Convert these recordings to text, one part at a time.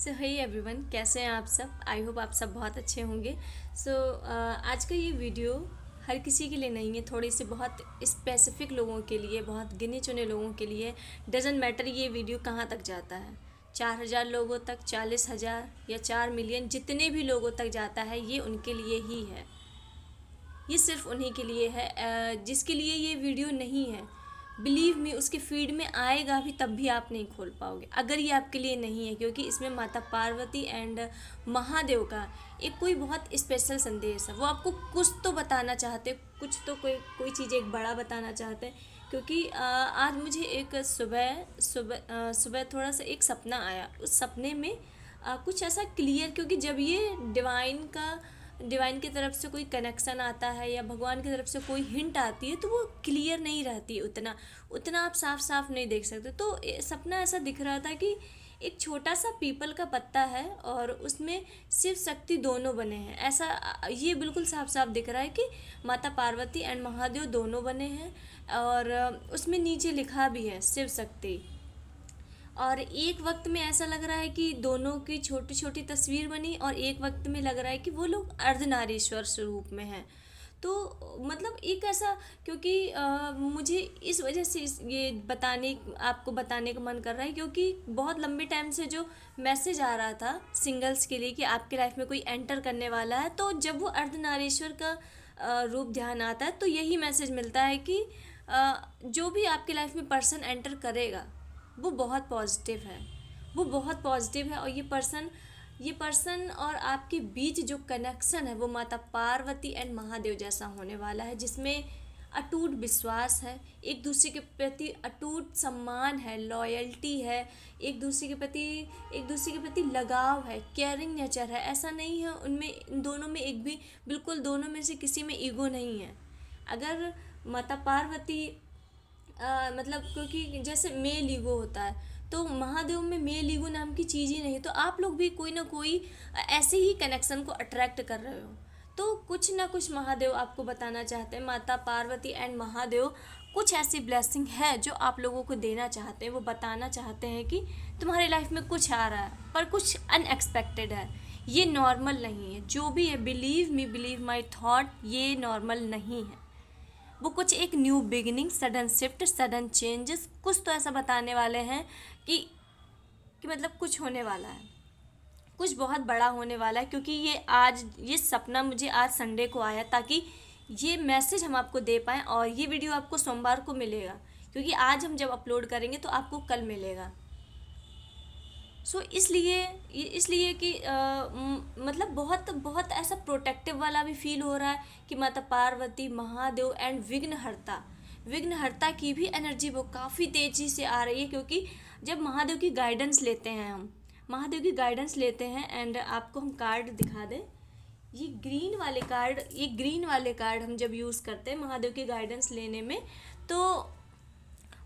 सो hey everyone, कैसे हैं आप सब। आई होप आप सब बहुत अच्छे होंगे। आज का ये वीडियो हर किसी के लिए नहीं है, थोड़ी सी बहुत स्पेसिफिक लोगों के लिए, बहुत गिने चुने लोगों के लिए। डजेंट मैटर ये वीडियो कहाँ तक जाता है, 4,000 लोगों तक, 40,000 या 4 मिलियन, जितने भी लोगों तक जाता है ये उनके लिए ही है। ये सिर्फ उन्हीं के लिए है। जिसके लिए ये वीडियो नहीं है, बिलीव मी, उसके फीड में आएगा भी तब भी आप नहीं खोल पाओगे अगर ये आपके लिए नहीं है, क्योंकि इसमें माता पार्वती एंड महादेव का एक कोई बहुत स्पेशल संदेश है। वो आपको कुछ तो बताना चाहते, कुछ तो कोई चीज़ एक बड़ा बताना चाहते हैं। क्योंकि आज मुझे एक सुबह सुबह सुबह थोड़ा सा एक सपना आया। उस सपने में कुछ ऐसा क्लियर, क्योंकि जब ये डिवाइन की तरफ से कोई कनेक्शन आता है या भगवान की तरफ से कोई हिंट आती है तो वो क्लियर नहीं रहती है, उतना उतना आप साफ साफ नहीं देख सकते। तो सपना ऐसा दिख रहा था कि एक छोटा सा पीपल का पत्ता है और उसमें शिव शक्ति दोनों बने हैं। ऐसा ये बिल्कुल साफ साफ दिख रहा है कि माता पार्वती एंड महादेव दोनों बने हैं। और उसमें नीचे लिखा भी है शिव शक्ति। और एक वक्त में ऐसा लग रहा है कि दोनों की छोटी छोटी तस्वीर बनी, और एक वक्त में लग रहा है कि वो लोग अर्धनारीश्वर स्वरूप में हैं। तो मतलब एक ऐसा, क्योंकि मुझे इस वजह से ये आपको बताने का मन कर रहा है, क्योंकि बहुत लंबे टाइम से जो मैसेज आ रहा था सिंगल्स के लिए कि आपके लाइफ में कोई एंटर करने वाला है, तो जब वो अर्धनारीश्वर का रूप ध्यान आता है तो यही मैसेज मिलता है कि जो भी आपके लाइफ में पर्सन एंटर करेगा वो बहुत पॉजिटिव है, वो बहुत पॉजिटिव है। और ये पर्सन और आपके बीच जो कनेक्शन है वो माता पार्वती एंड महादेव जैसा होने वाला है, जिसमें अटूट विश्वास है, एक दूसरे के प्रति अटूट सम्मान है, लॉयल्टी है, एक दूसरे के प्रति लगाव है, केयरिंग नेचर है। ऐसा नहीं है उनमें, इन दोनों में एक भी, बिल्कुल दोनों में से किसी में ईगो नहीं है। अगर माता पार्वती मतलब, क्योंकि जैसे मेल ईगो होता है तो महादेव में मेल ईगो नाम की चीज़ ही नहीं। तो आप लोग भी कोई ना कोई ऐसे ही कनेक्शन को अट्रैक्ट कर रहे हो। तो कुछ ना कुछ महादेव आपको बताना चाहते हैं, माता पार्वती एंड महादेव कुछ ऐसी ब्लेसिंग है जो आप लोगों को देना चाहते हैं। वो बताना चाहते हैं कि तुम्हारी लाइफ में कुछ आ रहा है पर कुछ अनएक्सपेक्टेड है, ये नॉर्मल नहीं है। जो भी है, believe me, believe my thought, ये नॉर्मल नहीं है। वो कुछ एक new beginning, sudden shift, sudden changes, कुछ तो ऐसा बताने वाले हैं कि मतलब कुछ होने वाला है, कुछ बहुत बड़ा होने वाला है। क्योंकि ये सपना मुझे आज संडे को आया, ताकि ये मैसेज हम आपको दे पाएँ। और ये वीडियो आपको सोमवार को मिलेगा, क्योंकि आज हम जब अपलोड करेंगे तो आपको कल मिलेगा। इसलिए कि मतलब बहुत बहुत ऐसा प्रोटेक्टिव वाला भी फील हो रहा है कि माता पार्वती, महादेव एंड विघ्नहर्ता की भी एनर्जी वो काफ़ी तेज़ी से आ रही है। क्योंकि जब महादेव की गाइडेंस लेते हैं, हम महादेव की गाइडेंस लेते हैं, एंड आपको हम कार्ड दिखा दें, ये ग्रीन वाले कार्ड हम जब यूज़ करते हैं महादेव की गाइडेंस लेने में, तो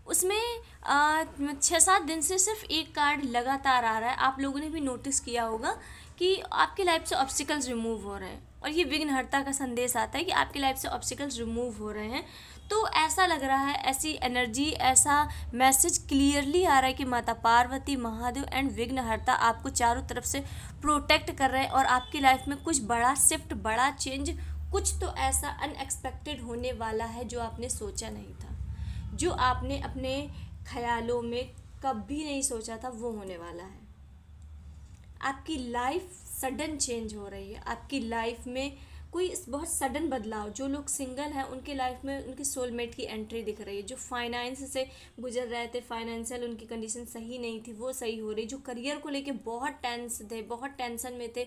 उसमें 6-7 दिन से सिर्फ एक कार्ड लगातार आ रहा है। आप लोगों ने भी नोटिस किया होगा कि आपकी लाइफ से ऑब्स्टिकल्स रिमूव हो रहे हैं, और ये विघ्नहर्ता का संदेश आता है कि आपकी लाइफ से ऑब्स्टिकल्स रिमूव हो रहे हैं। तो ऐसा लग रहा है, ऐसी एनर्जी, ऐसा मैसेज क्लियरली आ रहा है कि माता पार्वती, महादेव एंड विघ्नहर्ता आपको चारों तरफ से प्रोटेक्ट कर रहे हैं, और आपकी लाइफ में कुछ बड़ा शिफ्ट, बड़ा चेंज, कुछ तो ऐसा अनएक्सपेक्टेड होने वाला है जो आपने सोचा नहीं था, जो आपने अपने ख्यालों में कभी नहीं सोचा था, वो होने वाला है। आपकी लाइफ सडन चेंज हो रही है, आपकी लाइफ में कोई बहुत सडन बदलाव। जो लोग सिंगल हैं उनकी लाइफ में उनकी सोलमेट की एंट्री दिख रही है। जो फाइनेंस से गुजर रहे थे, फाइनेंशियल उनकी कंडीशन सही नहीं थी, वो सही हो रही। जो करियर को लेके बहुत टेंशन में थे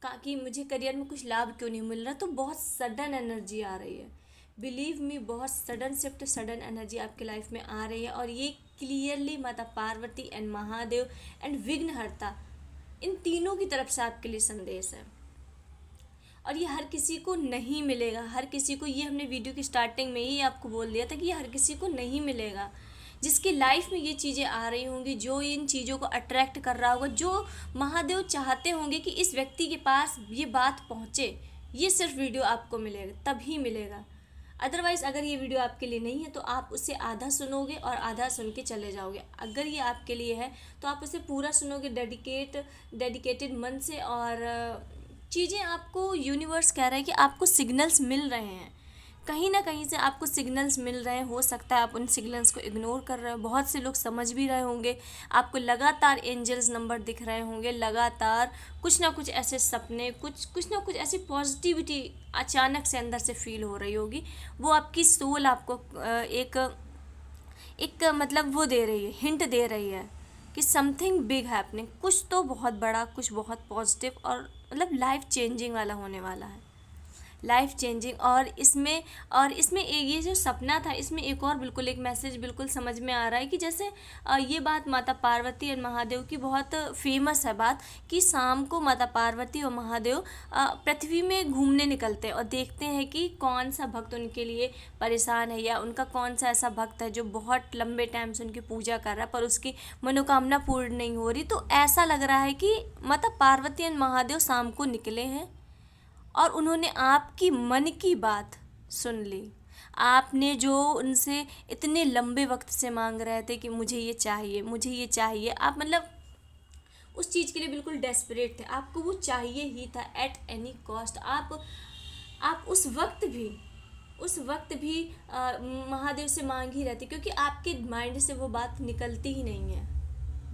कि मुझे करियर में कुछ लाभ क्यों नहीं मिल रहा, तो बहुत सडन एनर्जी आ रही है। बिलीव मी, बहुत सडन शिफ्ट, सडन एनर्जी आपके लाइफ में आ रही है। और ये क्लियरली माता पार्वती एंड महादेव एंड विघ्नहर्ता, इन तीनों की तरफ से आपके लिए संदेश है। और ये हर किसी को नहीं मिलेगा, हर किसी को, ये हमने वीडियो की स्टार्टिंग में ही आपको बोल दिया था कि ये हर किसी को नहीं मिलेगा। जिसकी लाइफ में ये चीज़ें आ रही होंगी, जो इन चीज़ों को अट्रैक्ट कर रहा होगा, जो महादेव चाहते होंगे कि इस व्यक्ति के पास ये बात पहुँचे, ये सिर्फ वीडियो आपको मिलेगा, तभी मिलेगा। अदरवाइज़ अगर ये वीडियो आपके लिए नहीं है तो आप उसे आधा सुनोगे और आधा सुन के चले जाओगे। अगर ये आपके लिए है तो आप उसे पूरा सुनोगे डेडिकेटेड मन से, और चीज़ें आपको यूनिवर्स कह रहा है कि आपको सिग्नल्स मिल रहे हैं, कहीं ना कहीं से आपको सिग्नल्स मिल रहे हैं। हो सकता है आप उन सिग्नल्स को इग्नोर कर रहे हो, बहुत से लोग समझ भी रहे होंगे, आपको लगातार एंजल्स नंबर दिख रहे होंगे, लगातार कुछ ना कुछ ऐसे सपने, कुछ ना कुछ ऐसी पॉजिटिविटी अचानक से अंदर से फील हो रही होगी। वो आपकी सोल आपको एक एक मतलब वो दे रही है, हिंट दे रही है कि समथिंग बिग हैपनिंग, कुछ तो बहुत बड़ा, कुछ बहुत पॉजिटिव और मतलब लाइफ चेंजिंग वाला होने वाला है, लाइफ चेंजिंग। और इसमें ये जो सपना था, इसमें एक और बिल्कुल एक मैसेज बिल्कुल समझ में आ रहा है कि जैसे ये बात माता पार्वती और महादेव की बहुत फेमस है बात, कि शाम को माता पार्वती और महादेव पृथ्वी में घूमने निकलते हैं और देखते हैं कि कौन सा भक्त उनके लिए परेशान है, या उनका कौन सा ऐसा भक्त है जो बहुत लंबे टाइम से उनकी पूजा कर रहा है पर उसकी मनोकामना पूर्ण नहीं हो रही। तो ऐसा लग रहा है कि माता पार्वती और महादेव शाम को निकले हैं और उन्होंने आपकी मन की बात सुन ली। आपने जो उनसे इतने लंबे वक्त से मांग रहे थे कि मुझे ये चाहिए, मुझे ये चाहिए, आप मतलब उस चीज़ के लिए बिल्कुल डेस्परेट थे, आपको वो चाहिए ही था एट एनी कॉस्ट। आप उस वक्त भी महादेव से मांग ही रहती, क्योंकि आपके माइंड से वो बात निकलती ही नहीं है।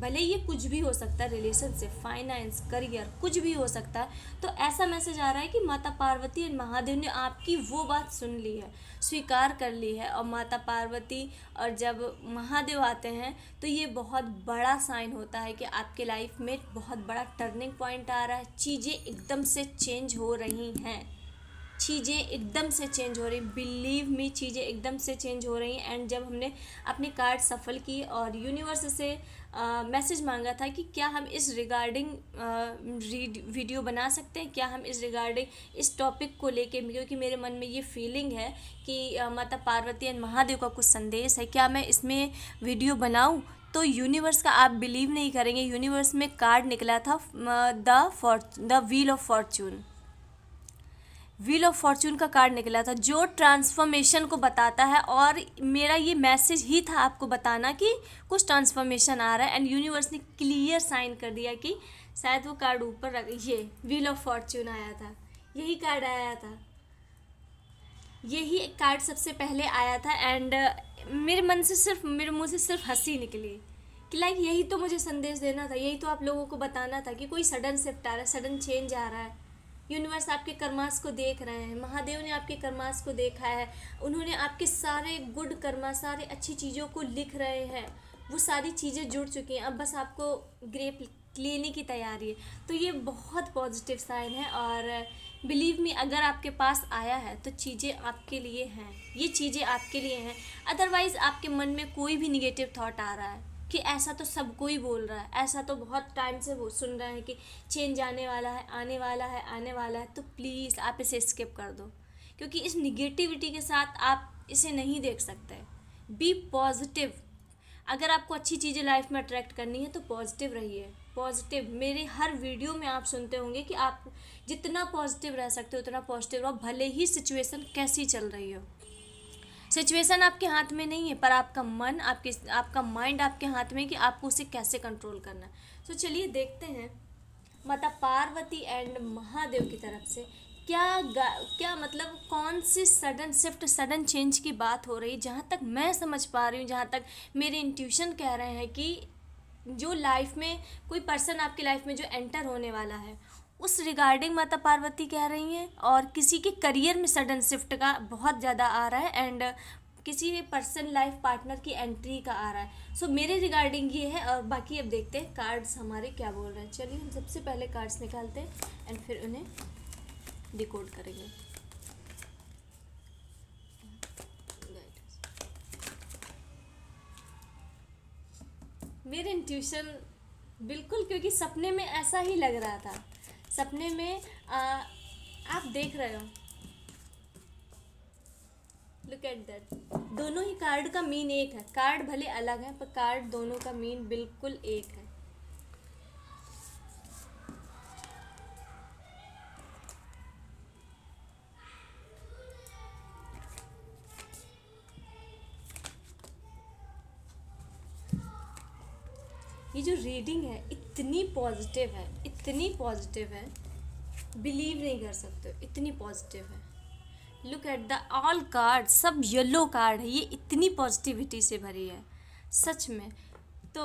भले ये कुछ भी हो सकता है, रिलेशनशिप, फाइनेंस, करियर, कुछ भी हो सकता है। तो ऐसा मैसेज आ रहा है कि माता पार्वती और महादेव ने आपकी वो बात सुन ली है, स्वीकार कर ली है। और माता पार्वती और जब महादेव आते हैं तो ये बहुत बड़ा साइन होता है कि आपके लाइफ में बहुत बड़ा टर्निंग पॉइंट आ रहा है, चीज़ें एकदम से चेंज हो रही हैं, चीज़ें एकदम से चेंज हो रही, बिलीव मी, चीज़ें एकदम से चेंज हो रही हैं। एंड जब हमने अपनी कार्ड सफल की और यूनिवर्स से मैसेज मांगा था कि क्या हम इस रिगार्डिंग वीडियो बना सकते हैं, क्या हम इस रिगार्डिंग इस टॉपिक को लेके, क्योंकि मेरे मन में ये फीलिंग है कि माता पार्वती एंड महादेव का कुछ संदेश है, क्या मैं इसमें वीडियो बनाऊं। तो यूनिवर्स का आप बिलीव नहीं करेंगे, यूनिवर्स में कार्ड निकला था the wheel of Fortune. Wheel of Fortune का कार्ड निकला था जो ट्रांसफॉर्मेशन को बताता है, और मेरा ये मैसेज ही था आपको बताना कि कुछ ट्रांसफॉर्मेशन आ रहा है। एंड यूनिवर्स ने क्लियर साइन कर दिया कि शायद वो कार्ड ऊपर रख, ये व्हील ऑफ फॉर्चून आया था, यही कार्ड आया था, यही कार्ड सबसे पहले आया था। एंड मेरे मुंह से सिर्फ हंसी निकली कि लाइक यही तो मुझे संदेश देना था, यही तो आप लोगों को बताना था कि कोई सडन शिफ्ट आ रहा है, सडन चेंज आ रहा है। यूनिवर्स आपके कर्मास को देख रहे हैं, महादेव ने आपके कर्मास को देखा है, उन्होंने आपके सारे गुड कर्मा, सारे अच्छी चीज़ों को लिख रहे हैं, वो सारी चीज़ें जुड़ चुकी हैं, अब बस आपको ग्रेप लेने की तैयारी है। तो ये बहुत पॉजिटिव साइन है, और बिलीव मी, अगर आपके पास आया है तो चीज़ें आपके लिए हैं, ये चीज़ें आपके लिए हैं। अदरवाइज़ आपके मन में कोई भी निगेटिव थॉट आ रहा है कि ऐसा तो सब कोई बोल रहा है, ऐसा तो बहुत टाइम से वो सुन रहे हैं कि चेंज आने वाला है, आने वाला है, आने वाला है, तो प्लीज़ आप इसे स्किप कर दो, क्योंकि इस निगेटिविटी के साथ आप इसे नहीं देख सकते। Be positive. अगर आपको अच्छी चीज़ें लाइफ में अट्रैक्ट करनी है तो पॉजिटिव रहिए, पॉजिटिव। मेरे हर वीडियो में आप सुनते होंगे कि आप जितना पॉजिटिव रह सकते हो उतना पॉजिटिव रहो, भले ही सिचुएशन कैसी चल रही हो। सिचुएशन आपके हाथ में नहीं है, पर आपका मन, आपका माइंड आपके हाथ में कि आपको उसे कैसे कंट्रोल करना है। तो चलिए देखते हैं माता पार्वती एंड महादेव की तरफ से क्या मतलब कौन सी सडन शिफ्ट, सडन चेंज की बात हो रही है। जहाँ तक मैं समझ पा रही हूँ, जहाँ तक मेरे इंट्यूशन कह रहे हैं कि जो लाइफ में कोई पर्सन आपकी लाइफ में जो एंटर होने वाला है उस रिगार्डिंग माता पार्वती कह रही हैं, और किसी के करियर में सडन शिफ्ट का बहुत ज़्यादा आ रहा है, एंड किसी पर्सन लाइफ पार्टनर की एंट्री का आ रहा है। सो मेरे रिगार्डिंग ये है, और बाकी अब देखते हैं कार्ड्स हमारे क्या बोल रहे हैं। चलिए हम सबसे पहले कार्ड्स निकालते हैं एंड फिर उन्हें डिकोड करेंगे। मेरे इंट्यूशन बिल्कुल, क्योंकि सपने में ऐसा ही लग रहा था, सपने में आप देख रहे हो, लुक एट दैट, दोनों ही कार्ड का मीन एक है। कार्ड भले अलग है पर कार्ड दोनों का मीन बिल्कुल एक है। ये जो रीडिंग है इतनी पॉजिटिव है, इतनी पॉजिटिव है, बिलीव नहीं कर सकते, इतनी पॉजिटिव है। Look at the all card, सब येलो कार्ड है, ये इतनी पॉजिटिविटी से भरी है सच में। तो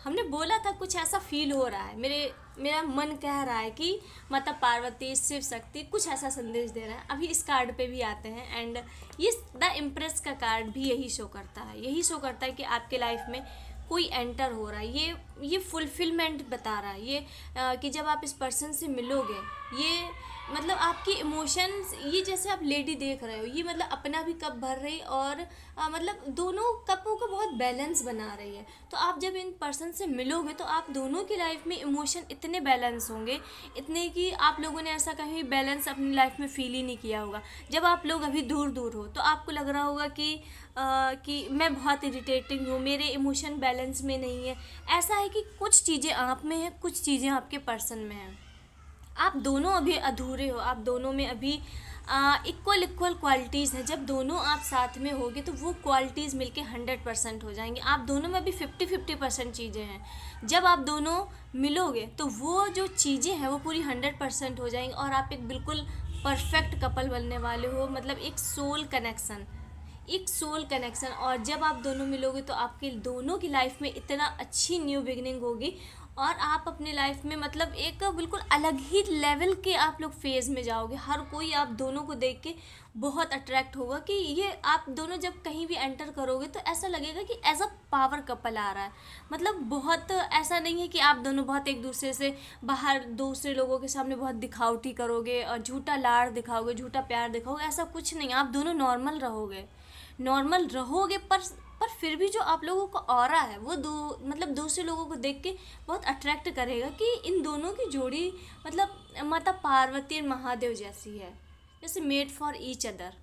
हमने बोला था कुछ ऐसा फील हो रहा है, मेरा मन कह रहा है कि माता पार्वती, शिव शक्ति कुछ ऐसा संदेश दे रहा है। अभी इस कार्ड पे भी आते हैं एंड ये द इम्प्रेस का कार्ड भी यही शो करता है, यही शो करता है कि आपके लाइफ में कोई एंटर हो रहा है। ये फुलफिलमेंट बता रहा है, ये कि जब आप इस पर्सन से मिलोगे, ये मतलब आपकी इमोशंस, ये जैसे आप लेडी देख रहे हो, ये मतलब अपना भी कप भर रही और मतलब दोनों कपों का बहुत बैलेंस बना रही है। तो आप जब इन पर्सन से मिलोगे तो आप दोनों की लाइफ में इमोशन इतने बैलेंस होंगे, इतने कि आप लोगों ने ऐसा कहीं बैलेंस अपनी लाइफ में फील ही नहीं किया होगा। जब आप लोग अभी दूर दूर हो तो आपको लग रहा होगा कि मैं बहुत इरिटेटिंग हूँ, मेरे इमोशन बैलेंस में नहीं है। ऐसा है कि कुछ चीज़ें आप में हैं, कुछ चीज़ें आपके पर्सन में हैं। आप दोनों अभी अधूरे हो, आप दोनों में अभी इक्वल क्वालिटीज़ हैं। जब दोनों आप साथ में होगे तो वो क्वालिटीज़ मिलके 100% हो जाएंगी। आप दोनों में अभी 50-50% चीज़ें हैं। जब आप दोनों मिलोगे तो वो जो चीज़ें हैं वो पूरी 100% हो जाएंगी और आप एक बिल्कुल परफेक्ट कपल बनने वाले हो। मतलब एक सोल कनेक्शन, एक सोल कनेक्शन। और जब आप दोनों मिलोगे तो आपके दोनों की लाइफ में इतना अच्छी न्यू बिगनिंग होगी और आप अपने लाइफ में मतलब एक बिल्कुल अलग ही लेवल के आप लोग फेज़ में जाओगे। हर कोई आप दोनों को देख के बहुत अट्रैक्ट होगा कि ये आप दोनों जब कहीं भी एंटर करोगे तो ऐसा लगेगा कि एज अ पावर कपल आ रहा है। मतलब बहुत ऐसा नहीं है कि आप दोनों बहुत एक दूसरे से बाहर दूसरे लोगों के सामने बहुत दिखावटी करोगे और झूठा लाड़ दिखाओगे, झूठा प्यार दिखाओगे, ऐसा कुछ नहीं। आप दोनों नॉर्मल रहोगे पर फिर भी जो आप लोगों का ऑरा है वो मतलब दूसरे लोगों को देख के बहुत अट्रैक्ट करेगा कि इन दोनों की जोड़ी मतलब माता पार्वती और महादेव जैसी है, जैसे मेड फॉर ईच अदर।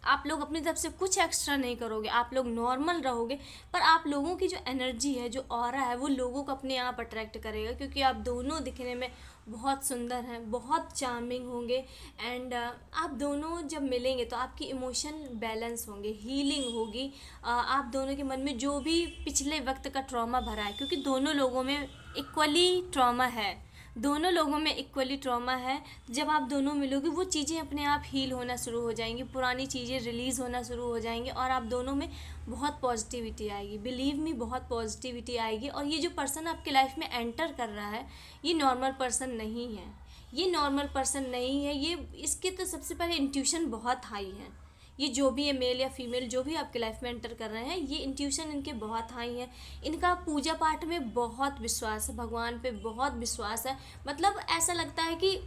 आप लोग अपनी तरफ से कुछ एक्स्ट्रा नहीं करोगे, आप लोग नॉर्मल रहोगे, पर आप लोगों की जो एनर्जी है, जो ऑरा है, वो लोगों को अपने आप अट्रैक्ट करेगा क्योंकि आप दोनों दिखने में बहुत सुंदर हैं, बहुत चार्मिंग होंगे। एंड आप दोनों जब मिलेंगे तो आपकी इमोशन बैलेंस होंगे, हीलिंग होगी। आप दोनों के मन में जो भी पिछले वक्त का ट्रॉमा भरा है, क्योंकि दोनों लोगों में इक्वली ट्रॉमा है, दोनों लोगों में इक्वली ट्रॉमा है। जब आप दोनों मिलोगे वो चीज़ें अपने आप हील होना शुरू हो जाएंगी, पुरानी चीज़ें रिलीज़ होना शुरू हो जाएंगी और आप दोनों में बहुत पॉजिटिविटी आएगी। बिलीव मी, बहुत पॉजिटिविटी आएगी। और ये जो पर्सन आपके लाइफ में एंटर कर रहा है ये नॉर्मल पर्सन नहीं है, ये नॉर्मल पर्सन नहीं है। ये इसके तो सबसे पहले इंट्यूशन बहुत हाई है। ये जो भी है, मेल या फीमेल, जो भी आपके लाइफ में एंटर कर रहे हैं, ये इंट्यूशन इनके बहुत हाई है। इनका पूजा पाठ में बहुत विश्वास है, भगवान पे बहुत विश्वास है। मतलब ऐसा लगता है कि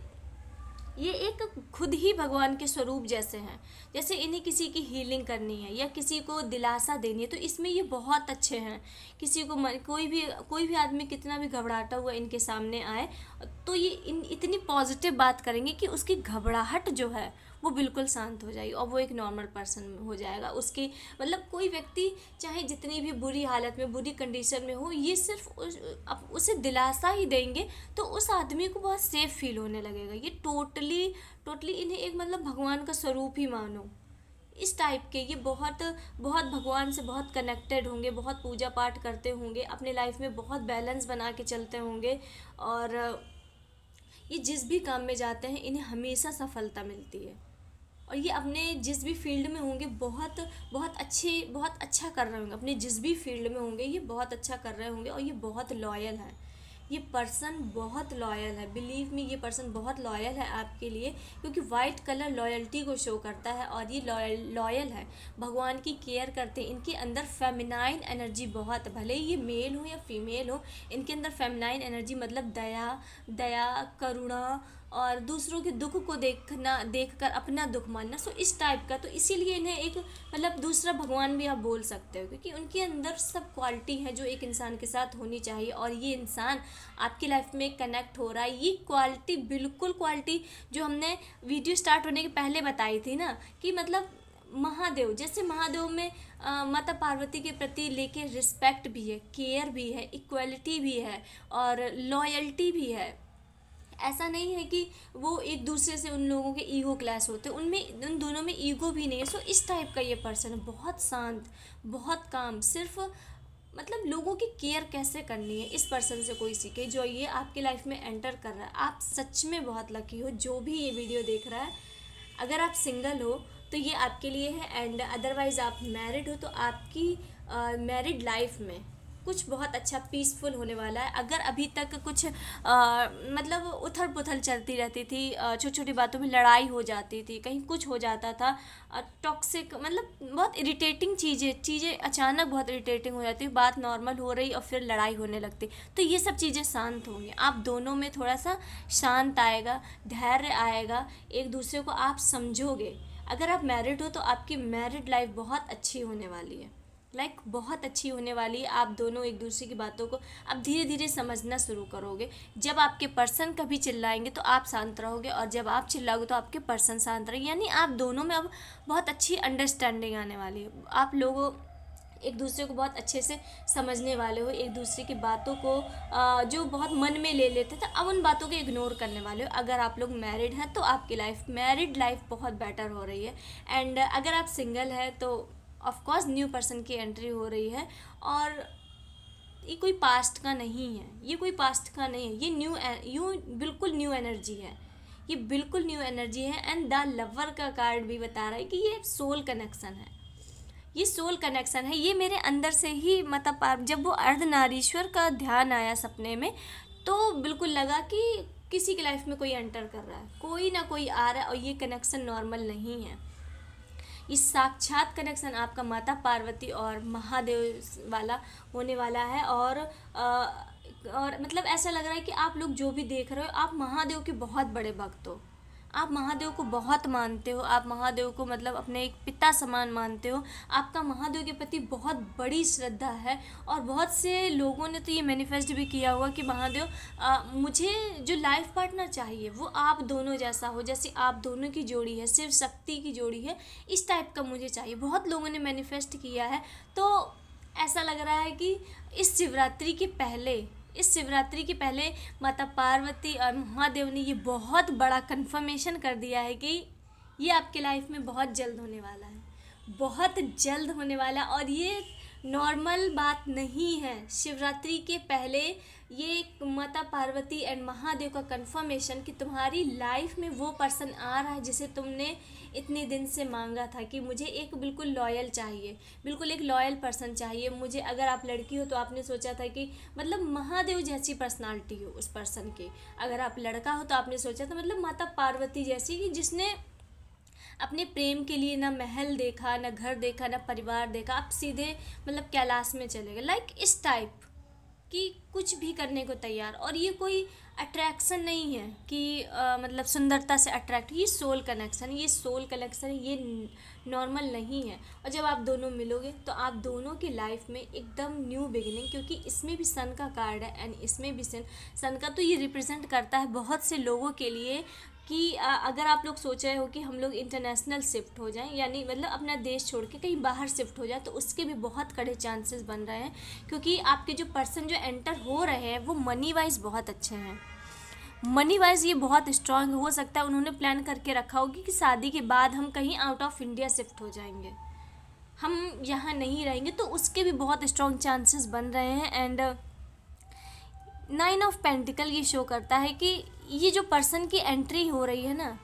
ये एक खुद ही भगवान के स्वरूप जैसे हैं। जैसे इन्हें किसी की हीलिंग करनी है या किसी को दिलासा देनी है तो इसमें ये बहुत अच्छे हैं। किसी को कोई भी आदमी कितना भी घबराता हुआ इनके सामने आए तो ये इतनी पॉजिटिव बात करेंगे कि उसकी घबराहट जो है वो बिल्कुल शांत हो जाएगी और वो एक नॉर्मल पर्सन हो जाएगा। उसकी मतलब कोई व्यक्ति चाहे जितनी भी बुरी हालत में, बुरी कंडीशन में हो, ये सिर्फ उसे दिलासा ही देंगे तो उस आदमी को बहुत सेफ फील होने लगेगा। ये टोटली इन्हें एक मतलब भगवान का स्वरूप ही मानो, इस टाइप के। ये बहुत भगवान से बहुत कनेक्टेड होंगे, बहुत पूजा पाठ करते होंगे, अपने लाइफ में बहुत बैलेंस बना के चलते होंगे और ये जिस भी काम में जाते हैं इन्हें हमेशा सफलता मिलती है। और ये अपने जिस भी फील्ड में होंगे बहुत अच्छा कर रहे होंगे, अपने जिस भी फील्ड में होंगे ये बहुत अच्छा कर रहे होंगे। और ये बहुत लॉयल है, ये पर्सन बहुत लॉयल है। बिलीव मी, ये पर्सन बहुत लॉयल है आपके लिए क्योंकि वाइट कलर लॉयल्टी को शो करता है और ये लॉयल है, भगवान की केयर करते हैं। इनके अंदर फेमिनाइन एनर्जी बहुत, भले ही ये मेल हो या फीमेल हो, इनके अंदर फेमिनाइन एनर्जी मतलब दया, करुणा और दूसरों के दुख को देखकर अपना दुख मानना, सो इस टाइप का। तो इसीलिए इन्हें एक मतलब दूसरा भगवान भी आप बोल सकते हो क्योंकि उनके अंदर सब क्वालिटी है जो एक इंसान के साथ होनी चाहिए। और ये इंसान आपकी लाइफ में कनेक्ट हो रहा है, ये क्वालिटी बिल्कुल क्वालिटी जो हमने वीडियो स्टार्ट होने के पहले बताई थी ना कि मतलब महादेव, जैसे महादेव में माता पार्वती के प्रति लेके रिस्पेक्ट भी है, केयर भी है, इक्वलिटी भी है और लॉयल्टी भी है। ऐसा नहीं है कि वो एक दूसरे से उन लोगों के ईगो क्लैश होते, उन दोनों में ईगो भी नहीं है। सो इस टाइप का ये पर्सन है, बहुत शांत, बहुत काम, सिर्फ मतलब लोगों की केयर कैसे करनी है, इस पर्सन से कोई सीखे जो ये आपकी लाइफ में एंटर कर रहा है। आप सच में बहुत लकी हो जो भी ये वीडियो देख रहा है। अगर आप सिंगल हो तो ये आपके लिए है, एंड अदरवाइज़ आप मैरिड हो तो आपकी मैरिड लाइफ में कुछ बहुत अच्छा पीसफुल होने वाला है। अगर अभी तक कुछ मतलब उथल पुथल चलती रहती थी, छोटी छोटी बातों में लड़ाई हो जाती थी, कहीं कुछ हो जाता था, टॉक्सिक मतलब बहुत इरिटेटिंग चीज़ें अचानक बहुत इरिटेटिंग हो जाती, बात नॉर्मल हो रही और फिर लड़ाई होने लगती, तो ये सब चीज़ें शांत होंगी। आप दोनों में थोड़ा सा शांत आएगा, धैर्य आएगा, एक दूसरे को आप समझोगे। अगर आप मैरिड हो तो आपकी मैरिड लाइफ बहुत अच्छी होने वाली है, बहुत अच्छी होने वाली है। आप दोनों एक दूसरे की बातों को अब धीरे धीरे समझना शुरू करोगे। जब आपके पर्सन कभी चिल्लाएंगे तो आप शांत रहोगे, और जब आप चिल्लाओगे तो आपके पर्सन शांत रहेंगे, यानी आप दोनों में अब बहुत अच्छी अंडरस्टैंडिंग आने वाली है। आप लोगों एक दूसरे को बहुत अच्छे से समझने वाले हो, एक दूसरे की बातों को जो बहुत मन में ले लेते थे अब उन बातों को इग्नोर करने वाले हो। अगर आप लोग मैरिड हैं तो आपकी मैरिड लाइफ बहुत बेटर हो रही है, एंड अगर आप सिंगल है तो ऑफ कोर्स न्यू पर्सन की एंट्री हो रही है। और ये कोई पास्ट का नहीं है, ये कोई पास्ट का नहीं है, ये बिल्कुल न्यू एनर्जी है, ये बिल्कुल न्यू एनर्जी है। एंड द लवर का कार्ड भी बता रहा है कि ये सोल कनेक्शन है, ये सोल कनेक्शन है। ये मेरे अंदर से ही मतलब जब वो अर्धनारीश्वर का ध्यान आया सपने में तो बिल्कुल लगा कि किसी की लाइफ में कोई एंटर कर रहा है, कोई ना कोई आ रहा है, और ये कनेक्शन नॉर्मल नहीं है, ये साक्षात कनेक्शन आपका माता पार्वती और महादेव वाला होने वाला है। और मतलब ऐसा लग रहा है कि आप लोग जो भी देख रहे हो, आप महादेव के बहुत बड़े भक्त हो, आप महादेव को बहुत मानते हो, आप महादेव को मतलब अपने एक पिता समान मानते हो, आपका महादेव के प्रति बहुत बड़ी श्रद्धा है। और बहुत से लोगों ने तो ये मैनिफेस्ट भी किया हुआ कि महादेव मुझे जो लाइफ पार्टनर चाहिए वो आप दोनों जैसा हो, जैसे आप दोनों की जोड़ी है, शिव शक्ति की जोड़ी है, इस टाइप का मुझे चाहिए। बहुत लोगों ने मैनिफेस्ट किया है। तो ऐसा लग रहा है कि इस शिवरात्रि के पहले माता पार्वती और महादेव ने ये बहुत बड़ा कन्फर्मेशन कर दिया है कि ये आपके लाइफ में बहुत जल्द होने वाला है, बहुत जल्द होने वाला। और ये नॉर्मल बात नहीं है। शिवरात्रि के पहले ये माता पार्वती एंड महादेव का कन्फर्मेशन कि तुम्हारी लाइफ में वो पर्सन आ रहा है जिसे तुमने इतने दिन से मांगा था, कि मुझे एक बिल्कुल लॉयल चाहिए, बिल्कुल एक लॉयल पर्सन चाहिए मुझे। अगर आप लड़की हो तो आपने सोचा था कि मतलब महादेव जैसी पर्सनालिटी हो उस पर्सन की। अगर आप लड़का हो तो आपने सोचा था मतलब माता पार्वती जैसी, कि जिसने अपने प्रेम के लिए ना महल देखा, ना घर देखा, ना परिवार देखा, आप सीधे मतलब कैलाश में चले गए, इस टाइप कि कुछ भी करने को तैयार। और ये कोई अट्रैक्शन नहीं है कि मतलब सुंदरता से अट्रैक्ट, ये सोल कनेक्शन, ये नॉर्मल नहीं है। और जब आप दोनों मिलोगे तो आप दोनों की लाइफ में एकदम न्यू बिगिनिंग, क्योंकि इसमें भी सन का कार्ड है एंड इसमें भी सन का, तो ये रिप्रेजेंट करता है बहुत से लोगों के लिए कि अगर आप लोग सोच रहे हो कि हम लोग इंटरनेशनल शिफ्ट हो जाएं, यानी मतलब अपना देश छोड़ के कहीं बाहर शिफ्ट हो जाए, तो उसके भी बहुत कड़े चांसेस बन रहे हैं। क्योंकि आपके जो पर्सन जो एंटर हो रहे हैं वो मनी वाइज बहुत अच्छे हैं, मनी वाइज ये बहुत स्ट्रांग हो सकता है। उन्होंने प्लान करके रखा होगी कि शादी के बाद हम कहीं आउट ऑफ इंडिया शिफ्ट हो जाएंगे, हम यहाँ नहीं रहेंगे, तो उसके भी बहुत स्ट्रांग चांसेस बन रहे हैं। एंड 9 ऑफ पेंटिकल ये शो करता है कि ये जो पर्सन की एंट्री हो रही है ना,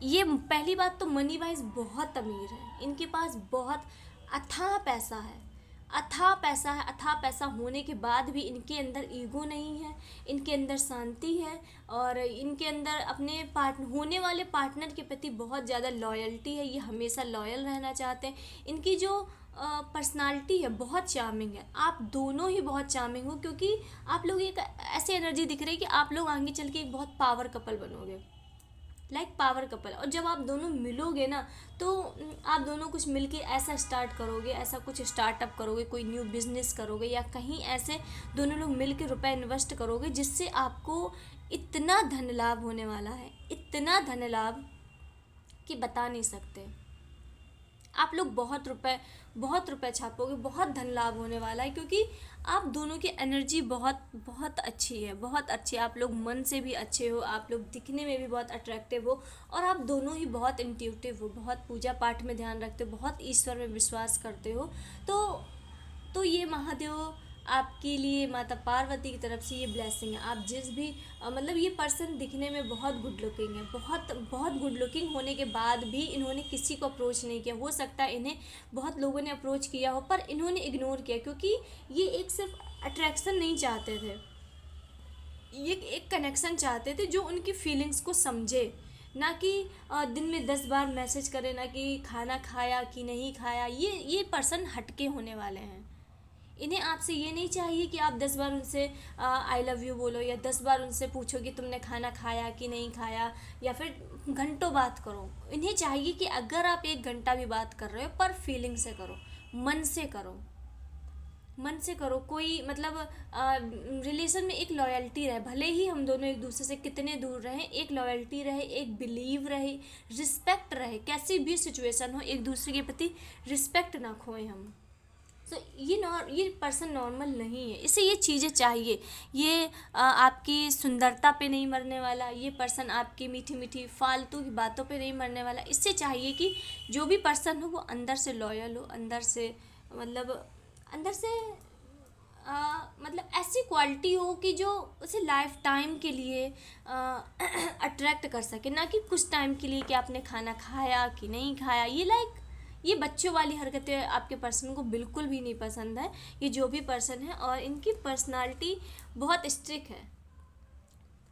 ये पहली बात तो मनी वाइज बहुत अमीर है, इनके पास बहुत अथाह पैसा है, अथाह पैसा होने के बाद भी इनके अंदर ईगो नहीं है, इनके अंदर शांति है, और इनके अंदर अपने होने वाले पार्टनर के प्रति बहुत ज़्यादा लॉयल्टी है, ये हमेशा लॉयल रहना चाहते हैं। इनकी जो पर्सनालिटी है बहुत चार्मिंग है, आप दोनों ही बहुत चार्मिंग हो, क्योंकि आप लोग एक ऐसी एनर्जी दिख रही है कि आप लोग आगे चल के एक बहुत पावर कपल बनोगे, पावर कपल। और जब आप दोनों मिलोगे ना तो आप दोनों कुछ मिलके ऐसा स्टार्ट करोगे, ऐसा कुछ स्टार्टअप करोगे, कोई न्यू बिजनेस करोगे, या कहीं ऐसे दोनों लोग मिलके रुपए इन्वेस्ट करोगे जिससे आपको इतना धन लाभ होने वाला है, इतना धन लाभ कि बता नहीं सकते। आप लोग बहुत रुपए छापोगे, बहुत धन लाभ होने वाला है, क्योंकि आप दोनों की एनर्जी बहुत अच्छी है, बहुत अच्छी। आप लोग मन से भी अच्छे हो, आप लोग दिखने में भी बहुत अट्रैक्टिव हो, और आप दोनों ही बहुत इंट्यूटिव हो, बहुत पूजा पाठ में ध्यान रखते हो, बहुत ईश्वर में विश्वास करते हो। तो ये महादेव आपके लिए माता पार्वती की तरफ से ये ब्लेसिंग है। आप जिस भी मतलब ये पर्सन दिखने में बहुत गुड लुकिंग है, बहुत बहुत गुड लुकिंग होने के बाद भी इन्होंने किसी को अप्रोच नहीं किया। हो सकता है इन्हें बहुत लोगों ने अप्रोच किया हो पर इन्होंने इग्नोर किया, क्योंकि ये एक सिर्फ अट्रैक्शन नहीं चाहते थे, ये एक कनेक्शन चाहते थे जो उनकी फीलिंग्स को समझे। ना कि दिन में 10 बार मैसेज करे, ना कि खाना खाया कि नहीं खाया। ये पर्सन हटके होने वाले हैं। इन्हें आपसे ये नहीं चाहिए कि आप 10 बार उनसे आई लव यू बोलो, या 10 बार उनसे पूछो कि तुमने खाना खाया कि नहीं खाया, या फिर घंटों बात करो। इन्हें चाहिए कि अगर आप 1 घंटा भी बात कर रहे हो पर फीलिंग से करो, मन से करो, मन से करो। कोई मतलब रिलेशन में एक लॉयल्टी रहे, भले ही हम दोनों एक दूसरे से कितने दूर रहें, एक लॉयल्टी रहे, एक बिलीव रहे, रिस्पेक्ट रहे। कैसी भी सिचुएशन हो एक दूसरे के प्रति रिस्पेक्ट ना खोएं हम। तो ये पर्सन नॉर्मल नहीं है, इसे ये चीज़ें चाहिए। ये आपकी सुंदरता पे नहीं मरने वाला, ये पर्सन आपकी मीठी मीठी फालतू की बातों पे नहीं मरने वाला। इससे चाहिए कि जो भी पर्सन हो वो अंदर से लॉयल हो, अंदर से मतलब अंदर से मतलब ऐसी क्वालिटी हो कि जो उसे लाइफ टाइम के लिए अट्रैक्ट कर सके, ना कि कुछ टाइम के लिए कि आपने खाना खाया कि नहीं खाया। ये बच्चों वाली हरकतें आपके पर्सन को बिल्कुल भी नहीं पसंद है। ये जो भी पर्सन है, और इनकी पर्सनालिटी बहुत स्ट्रिक्ट है।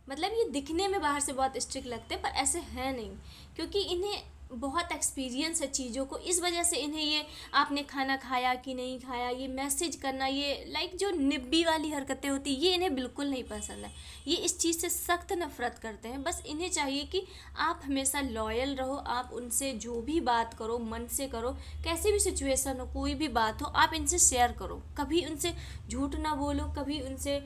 मतलब ये दिखने में बाहर से बहुत स्ट्रिक्ट लगते हैं पर ऐसे हैं नहीं, क्योंकि इन्हें बहुत एक्सपीरियंस है चीज़ों को। इस वजह से इन्हें ये आपने खाना खाया कि नहीं खाया, ये मैसेज करना, ये जो निब्बी वाली हरकतें होती ये इन्हें बिल्कुल नहीं पसंद है। ये इस चीज़ से सख्त नफरत करते हैं। बस इन्हें चाहिए कि आप हमेशा लॉयल रहो, आप उनसे जो भी बात करो मन से करो। कैसी भी सिचुएशन हो, कोई भी बात हो, आप इनसे शेयर करो। कभी उनसे झूठ ना बोलो, कभी उनसे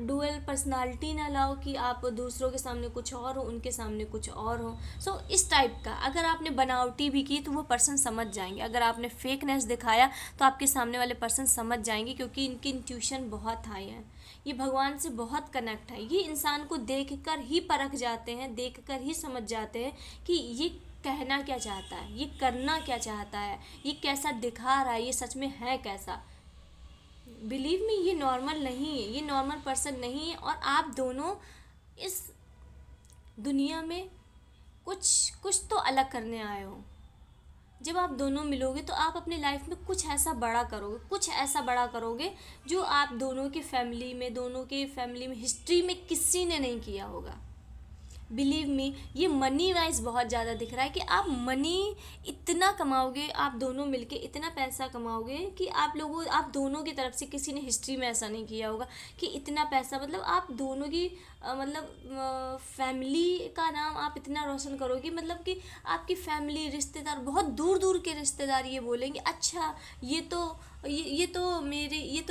डुअल पर्सनालिटी ना लाओ कि आप दूसरों के सामने कुछ और हो, उनके सामने कुछ और हो। सो इस टाइप का अगर आपने बनावटी भी की तो वो पर्सन समझ जाएंगे। अगर आपने फेकनेस दिखाया तो आपके सामने वाले पर्सन समझ जाएंगे, क्योंकि इनकी इंट्यूशन बहुत हाई है। ये भगवान से बहुत कनेक्ट है। ये इंसान को देखकर ही परख जाते हैं, देखकर ही समझ जाते हैं कि ये कहना क्या चाहता है, ये करना क्या चाहता है, ये कैसा दिखा रहा है, ये सच में है कैसा। बिलीव मी, ये नॉर्मल नहीं है, ये नॉर्मल पर्सन नहीं है। और आप दोनों इस दुनिया में कुछ कुछ तो अलग करने आए हो। जब आप दोनों मिलोगे तो आप अपनी लाइफ में कुछ ऐसा बड़ा करोगे, कुछ ऐसा बड़ा करोगे जो आप दोनों के फैमिली में हिस्ट्री में किसी ने नहीं किया होगा। बिलीव मी, ये मनी वाइज बहुत ज़्यादा दिख रहा है कि आप मनी इतना कमाओगे, आप दोनों मिलके इतना पैसा कमाओगे कि आप दोनों की तरफ से किसी ने हिस्ट्री में ऐसा नहीं किया होगा कि इतना पैसा। मतलब आप दोनों की मतलब फैमिली का नाम आप इतना रोशन करोगे, मतलब कि आपकी फैमिली, रिश्तेदार, बहुत दूर दूर के रिश्तेदार ये बोलेंगे अच्छा ये तो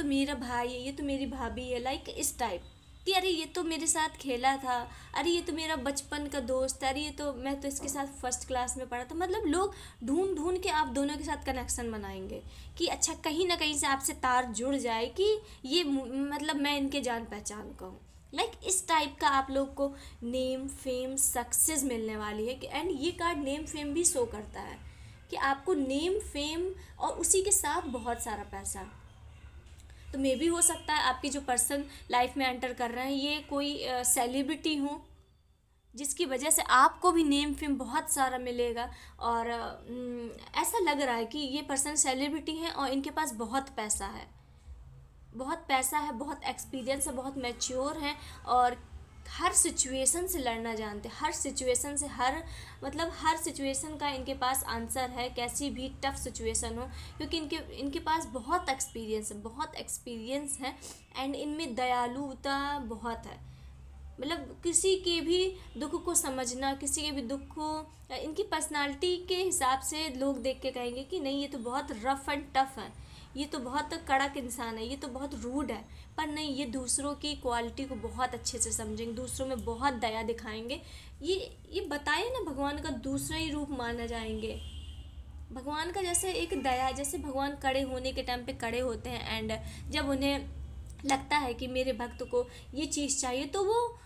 मेरा भाई है, ये तो मेरी भाभी है। लाइक इस टाइप कि अरे ये तो मेरे साथ खेला था, अरे ये तो मेरा बचपन का दोस्त है, अरे मैं तो इसके साथ फर्स्ट क्लास में पढ़ा था। मतलब लोग ढूंढ ढूंढ के आप दोनों के साथ कनेक्शन बनाएंगे कि अच्छा कहीं ना कहीं से आपसे तार जुड़ जाए कि ये मतलब मैं इनके जान पहचान का हूँ। लाइक इस टाइप का आप लोग को नेम फेम सक्सेस मिलने वाली है। एंड ये कार्ड नेम फेम भी शो करता है कि आपको नेम फेम और उसी के साथ बहुत सारा पैसा। तो मे भी हो सकता है आपकी जो पर्सन लाइफ में एंटर कर रहे हैं ये कोई सेलिब्रिटी हो, जिसकी वजह से आपको भी नेम फेम बहुत सारा मिलेगा। और ऐसा लग रहा है कि ये पर्सन सेलिब्रिटी हैं और इनके पास बहुत पैसा है, बहुत पैसा है, बहुत एक्सपीरियंस है, बहुत मैच्योर हैं, और हर सिचुएशन से लड़ना जानते हैं। हर सिचुएशन से हर सिचुएशन का इनके पास आंसर है, कैसी भी टफ सिचुएशन हो, क्योंकि इनके पास बहुत एक्सपीरियंस है। एंड इनमें दयालुता बहुत है। मतलब किसी के भी दुख को समझना, किसी के भी दुख को इनकी पर्सनालिटी के हिसाब से लोग देख के कहेंगे कि नहीं ये तो बहुत रफ एंड टफ है, ये तो बहुत कड़क इंसान है, ये तो बहुत रूड है। पर नहीं, ये दूसरों की क्वालिटी को बहुत अच्छे से समझेंगे, दूसरों में बहुत दया दिखाएंगे। ये बताए ना, भगवान का दूसरा ही रूप माना जाएंगे। भगवान का जैसे एक दया, जैसे भगवान कड़े होने के टाइम पे कड़े होते हैं, एंड जब उन्हें लगता है कि मेरे भक्त को ये चीज़ चाहिए तो वो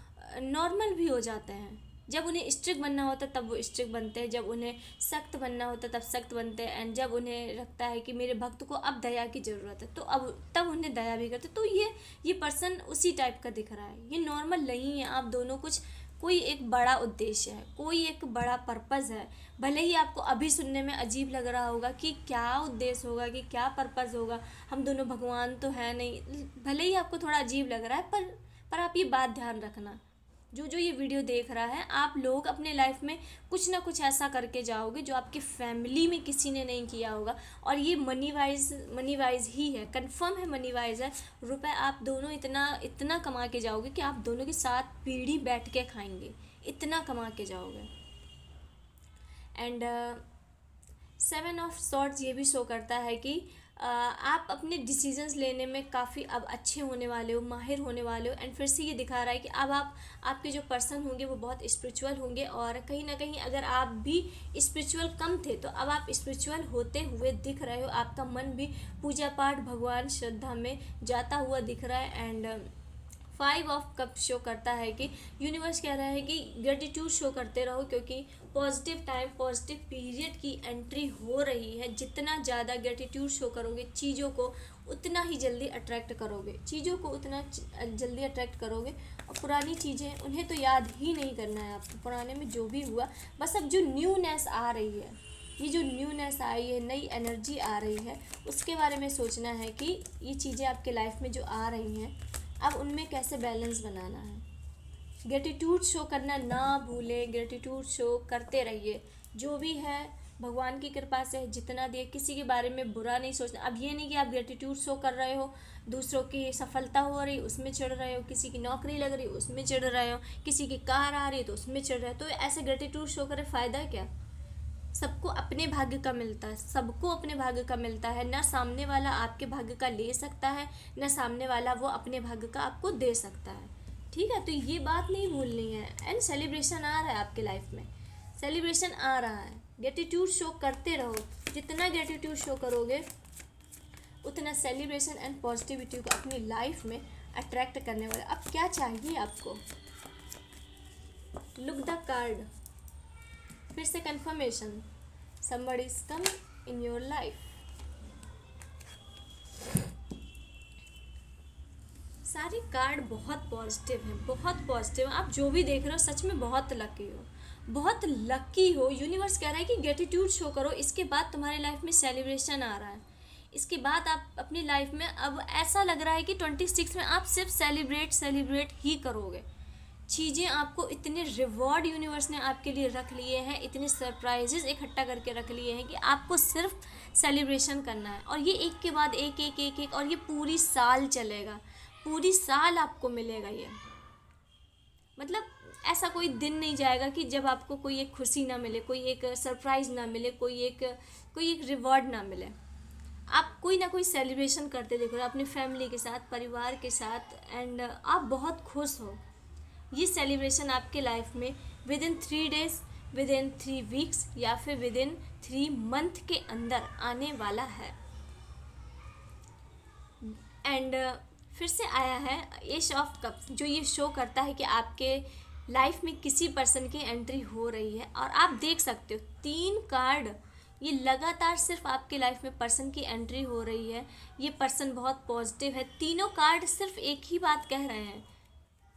नॉर्मल भी हो जाते हैं। जब उन्हें स्ट्रिक्ट बनना होता है तब वो स्ट्रिक्ट बनते हैं, जब उन्हें सख्त बनना होता है तब सख्त बनते हैं, एंड जब उन्हें लगता है कि मेरे भक्त को अब दया की ज़रूरत है तो अब तब उन्हें दया भी करते। तो ये पर्सन उसी टाइप का दिख रहा है। ये नॉर्मल नहीं है। आप दोनों कुछ कोई एक बड़ा उद्देश्य है, कोई एक बड़ा पर्पज़ है। भले ही आपको अभी सुनने में अजीब लग रहा होगा कि क्या उद्देश्य होगा, कि क्या पर्पज़ होगा, हम दोनों भगवान तो है नहीं, भले ही आपको थोड़ा अजीब लग रहा है, पर आप ये बात ध्यान रखना, जो ये वीडियो देख रहा है, आप लोग अपने लाइफ में कुछ ना कुछ ऐसा करके जाओगे जो आपकी फैमिली में किसी ने नहीं किया होगा। और ये मनी वाइज ही है, कंफर्म है, मनी वाइज है। रुपए आप दोनों इतना कमा के जाओगे कि आप दोनों के साथ पीढ़ी बैठ के खाएंगे, इतना कमा के जाओगे। एंड 7 ऑफ सॉर्ड्स ये भी शो करता है कि आप अपने डिसीजंस लेने में काफ़ी अब अच्छे होने वाले हो, माहिर होने वाले हो। एंड फिर से ये दिखा रहा है कि अब आपके जो पर्सन होंगे वो बहुत स्पिरिचुअल होंगे, और कहीं ना कहीं अगर आप भी स्पिरिचुअल कम थे तो अब आप स्पिरिचुअल होते हुए दिख रहे हो। आपका मन भी पूजा पाठ, भगवान, श्रद्धा में जाता हुआ दिख रहा है। एंड 5 ऑफ कप शो करता है कि यूनिवर्स कह रहा है कि ग्रेटिट्यूड शो करते रहो, क्योंकि पॉजिटिव टाइम, पॉजिटिव पीरियड की एंट्री हो रही है। जितना ज़्यादा ग्रेटिट्यूड शो करोगे चीज़ों को, उतना ही जल्दी अट्रैक्ट करोगे, चीज़ों को उतना जल्दी अट्रैक्ट करोगे। और पुरानी चीज़ें उन्हें तो याद ही नहीं करना है आपको, पुराने में जो भी हुआ। बस अब जो न्यूनेस आ रही है, ये जो न्यूनेस आई है, नई एनर्जी आ रही है, उसके बारे में सोचना है कि ये चीज़ें आपके लाइफ में जो आ रही हैं अब उनमें कैसे बैलेंस बनाना है। ग्रेटिट्यूड शो करना ना भूलें, ग्रेटिट्यूड शो करते रहिए। जो भी है भगवान की कृपा से जितना दिए, किसी के बारे में बुरा नहीं सोचना। अब ये नहीं कि आप ग्रेटिट्यूड शो कर रहे हो, दूसरों की सफलता हो रही उसमें चिढ़ रहे हो, किसी की नौकरी लग रही उसमें चिढ़ रहे हो, किसी की कार आ रही है तो उसमें चिढ़ रहे हो। तो ऐसे ग्रेटिट्यूड शो करे फ़ायदा क्या? सबको अपने भाग्य का मिलता है, सबको अपने भाग्य का मिलता है। ना सामने वाला आपके भाग्य का ले सकता है, ना सामने वाला वो अपने भाग्य का आपको दे सकता है। ठीक है, तो ये बात नहीं भूलनी है। एंड सेलिब्रेशन आ रहा है आपके लाइफ में, सेलिब्रेशन आ रहा है। ग्रेटिट्यूड शो करते रहो, जितना ग्रेटिट्यूड शो करोगे उतना सेलिब्रेशन एंड पॉजिटिविटी को अपनी लाइफ में अट्रैक्ट करने वाला। अब क्या चाहिए आपको? लुक द कार्ड, फिर से confirmation, somebody is coming in your life। सारे कार्ड बहुत पॉजिटिव हैं, बहुत पॉजिटिव। आप जो भी देख रहे हो सच में बहुत लकी हो, बहुत लकी हो। यूनिवर्स कह रहा है कि ग्रेटिट्यूड शो करो। इसके बाद तुम्हारी लाइफ में सेलिब्रेशन आ रहा है। इसके बाद आप अपनी लाइफ में अब ऐसा लग रहा है कि 26 में आप सिर्फ सेलिब्रेट ही करोगे। चीज़ें आपको इतने रिवॉर्ड यूनिवर्स ने आपके लिए रख लिए हैं, इतने सरप्राइजेस इकट्ठा करके रख लिए हैं कि आपको सिर्फ सेलिब्रेशन करना है। और ये एक के बाद एक और ये पूरी साल चलेगा, पूरी साल आपको मिलेगा ये। मतलब ऐसा कोई दिन नहीं जाएगा कि जब आपको कोई एक खुशी ना मिले, कोई एक सरप्राइज़ ना मिले, कोई एक रिवॉर्ड ना मिले। आप कोई ना कोई सेलिब्रेशन करते देखो अपनी फैमिली के साथ, परिवार के साथ, एंड आप बहुत खुश हो। ये सेलिब्रेशन आपके लाइफ में with in 3 days, with in 3 weeks या फिर विद इन 3 मंथ के अंदर आने वाला है। एंड फिर से आया है एस ऑफ कप्स, जो ये शो करता है कि आपके लाइफ में किसी पर्सन की एंट्री हो रही है। और आप देख सकते हो 3 कार्ड, ये लगातार सिर्फ आपके लाइफ में पर्सन की एंट्री हो रही है। ये पर्सन बहुत पॉजिटिव है। तीनों कार्ड सिर्फ एक ही बात कह रहे हैं,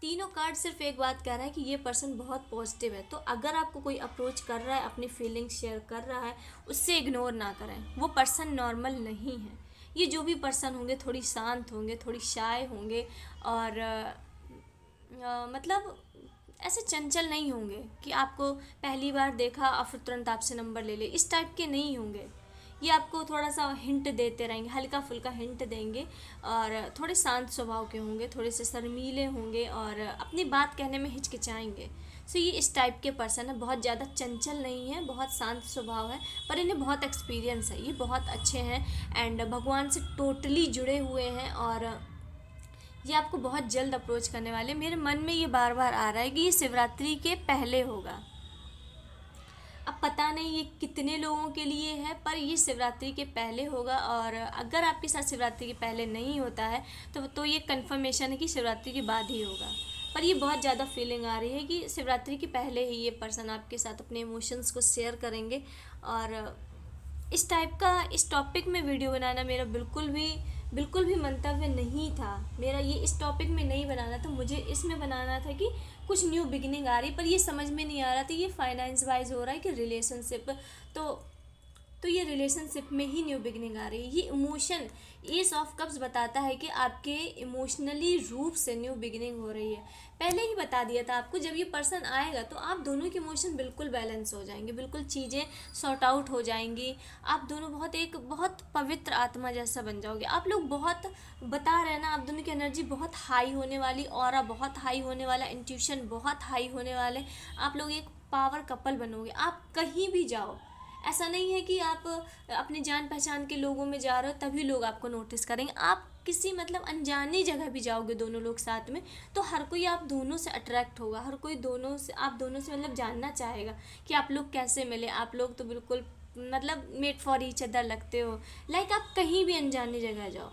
तीनों कार्ड सिर्फ एक बात कह रहा है कि ये पर्सन बहुत पॉजिटिव है। तो अगर आपको कोई अप्रोच कर रहा है, अपनी फीलिंग्स शेयर कर रहा है, उससे इग्नोर ना करें। वो पर्सन नॉर्मल नहीं है। ये जो भी पर्सन होंगे थोड़ी शांत होंगे, थोड़ी शाय होंगे, और मतलब ऐसे चंचल नहीं होंगे कि आपको पहली बार देखा और फिर तुरंत आपसे नंबर ले ले, इस टाइप के नहीं होंगे। ये आपको थोड़ा सा हिंट देते रहेंगे, हल्का फुल्का हिंट देंगे, और थोड़े शांत स्वभाव के होंगे, थोड़े से शर्मीले होंगे और अपनी बात कहने में हिचकिचाएंगे। सो ये इस टाइप के पर्सन है, बहुत ज़्यादा चंचल नहीं है, बहुत शांत स्वभाव है, पर इन्हें बहुत एक्सपीरियंस है, ये बहुत अच्छे हैं एंड भगवान से टोटली जुड़े हुए हैं। और ये आपको बहुत जल्द अप्रोच करने वाले। मेरे मन में ये बार बार आ रहा है कि ये शिवरात्रि के पहले होगा। अब पता नहीं ये कितने लोगों के लिए है, पर ये शिवरात्रि के पहले होगा। और अगर आपके साथ शिवरात्रि के पहले नहीं होता है तो ये कंफर्मेशन है कि शिवरात्रि के बाद ही होगा। पर ये बहुत ज़्यादा फीलिंग आ रही है कि शिवरात्रि के पहले ही ये पर्सन आपके साथ अपने इमोशंस को शेयर करेंगे। और इस टाइप का इस टॉपिक में वीडियो बनाना मेरा बिल्कुल भी मंतव्य नहीं था। मेरा ये इस टॉपिक में नहीं बनाना था, मुझे इसमें बनाना था कि कुछ न्यू बिगिनिंग आ रही, पर ये समझ में नहीं आ रहा था ये फाइनेंस वाइज हो रहा है कि रिलेशनशिप। तो ये रिलेशनशिप में ही न्यू बिगिनिंग आ रही है। ये इमोशन एस ऑफ कप्स बताता है कि आपके इमोशनली रूप से न्यू बिगिनिंग हो रही है। पहले ही बता दिया था आपको, जब ये पर्सन आएगा तो आप दोनों के इमोशन बिल्कुल बैलेंस हो जाएंगे, बिल्कुल चीज़ें सॉर्ट आउट हो जाएंगी। आप दोनों बहुत पवित्र आत्मा जैसा बन जाओगे। आप लोग बहुत बता रहे हैं ना, आप दोनों की एनर्जी बहुत हाई होने वाली, ऑरा बहुत हाई होने वाला, इंट्यूशन बहुत हाई होने वाले। आप लोग एक पावर कपल बनोगे। आप कहीं भी जाओ, ऐसा नहीं है कि आप अपने जान पहचान के लोगों में जा रहे हो तभी लोग आपको नोटिस करेंगे। आप किसी मतलब अनजानी जगह भी जाओगे दोनों लोग साथ में, तो हर कोई आप दोनों से अट्रैक्ट होगा, हर कोई आप दोनों से मतलब जानना चाहेगा कि आप लोग कैसे मिले। आप लोग तो बिल्कुल मतलब मेड फॉर ईच अदर लगते हो। लाइक आप कहीं भी अनजानी जगह जाओ,